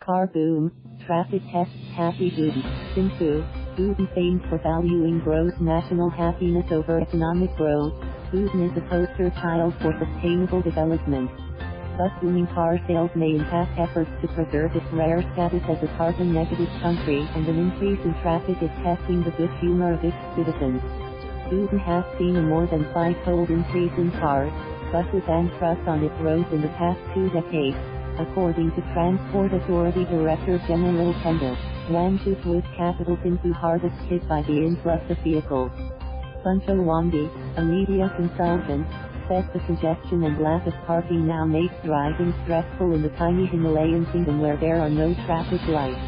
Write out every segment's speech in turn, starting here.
car boom, traffic tests happy Bhutan. Thimphu, Bhutan famed for valuing gross national happiness over economic growth. Bhutan is a poster child for sustainable development. But booming car sales may impact efforts to preserve its rare status as a carbon-negative country, and an increase in traffic is testing the good humor of its citizens. Bhutan has seen a more than fivefold increase in cars, buses and trucks on its roads in the past 2 decades, according to Transport Authority Director General Pemba Wangchuk, with capital Thimphu hardest hit by the influx of vehicles. Phuntsho Wangdi, a media consultant, says the congestion and lack of parking now makes driving stressful in the tiny Himalayan kingdom where there are no traffic lights.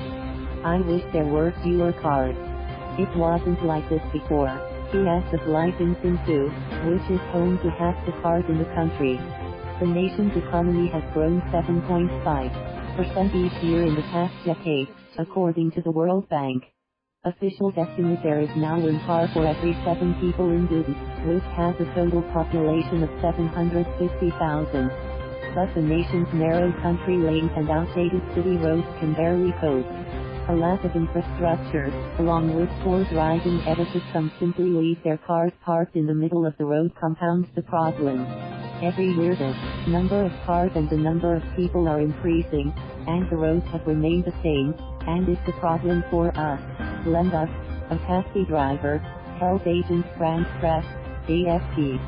I wish there were fewer cars. It wasn't like this before. He adds of life in Thimphu, which is home to half the cars in the country. The nation's economy has grown 7.5% each year in the past decade, according to the World Bank. Officials estimate there is now 1 car for every 7 people in Bhutan, which has a total population of 750,000. But the nation's narrow country lanes and outdated city roads can barely cope. A lack of infrastructure, along with poor driving etiquette, some simply leave their cars parked in the middle of the road, compounds the problem. Every year the number of cars and the number of people are increasing, and the roads have remained the same, and it's a problem for us. Lhendup, a taxi driver, tells Agence France-Presse, AFP.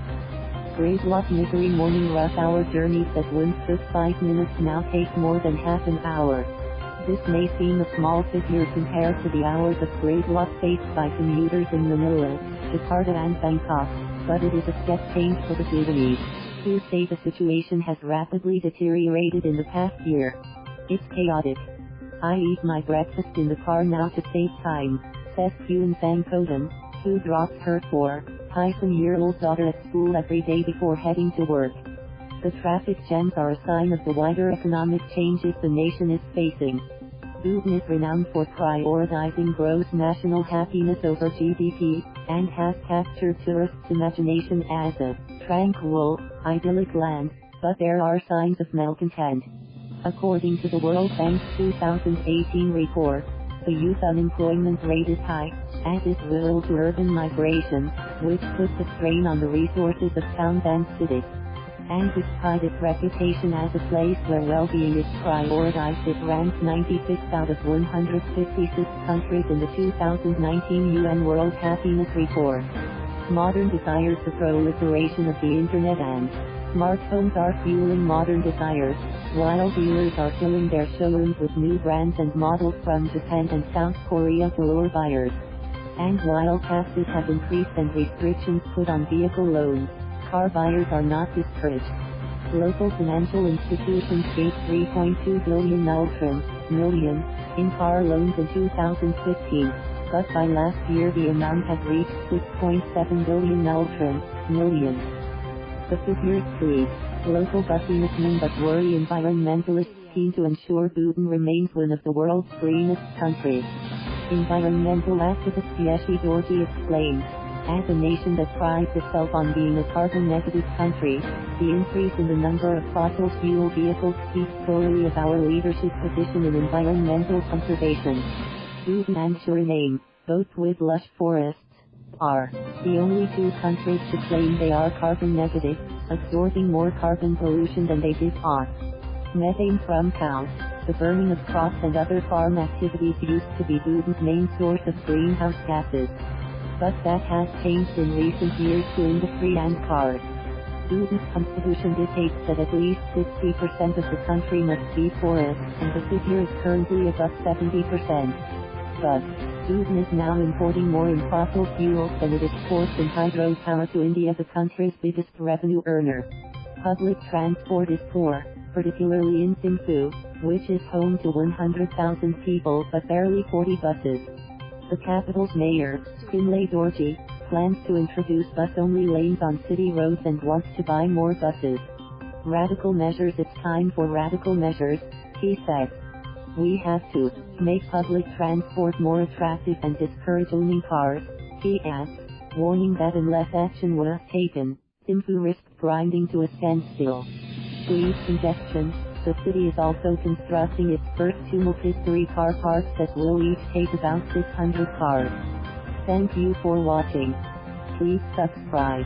Gridlock misery morning rush hour journeys that once took 5 minutes now take more than half an hour. This may seem a small figure compared to the hours of gridlock faced by commuters in Manila, Jakarta and Bangkok, but it is a step change for the Bhutanese, who say the situation has rapidly deteriorated in the past year. It's chaotic. I eat my breakfast in the car now to save time, says Kuenzang Choden, who drops her 4-year-old daughter at school every day before heading to work. The traffic jams are a sign of the wider economic changes the nation is facing. Bhutan is renowned for prioritizing gross national happiness over GDP, and has captured tourists' imagination as a tranquil, idyllic land, but there are signs of malcontent. According to the World Bank's 2018 report, the youth unemployment rate is high, as is rural to urban migration, which puts a strain on the resources of towns and cities. And despite its reputation as a place where well-being is prioritized, it ranks 96th out of 156 countries in the 2019 UN World Happiness Report. Modern desires, the proliferation of the internet and smartphones are fueling modern desires, while dealers are filling their showrooms with new brands and models from Japan and South Korea to lure buyers. And while taxes have increased and restrictions put on vehicle loans, car buyers are not discouraged. Local financial institutions gave 3.2 billion ngultrum in car loans in 2015, but by last year the amount had reached 6.7 billion ngultrum. The figures please local businessmen but worry environmentalists keen to ensure Bhutan remains one of the world's greenest countries. Environmental activist Yeshey Dorji explained, as a nation that prides itself on being a carbon-negative country, the increase in the number of fossil fuel vehicles speaks poorly of our leadership position in environmental conservation. Bhutan and Suriname, both with lush forests, are the only 2 countries to claim they are carbon negative, absorbing more carbon pollution than they did us. Methane from cows, the burning of crops and other farm activities used to be Bhutan's main source of greenhouse gases. But that has changed in recent years to industry and cars. Bhutan's constitution dictates that at least 60% of the country must be forest, and the figure is currently above 70%. But Bhutan is now importing more in fossil fuels than it exports in hydropower to India, the country's biggest revenue earner. Public transport is poor, particularly in Thimphu, which is home to 100,000 people but barely 40 buses. The capital's mayor, Yeshey Dorji, plans to introduce bus-only lanes on city roads and wants to buy more buses. Radical measures, it's time for radical measures, he said. We have to make public transport more attractive and discourage owning cars, he adds, warning that unless action was taken, Thimphu risks grinding to a standstill. To ease congestion, The city is also constructing its first two multi-story car parks that will each take about 600 cars. Thank you for watching. Please subscribe.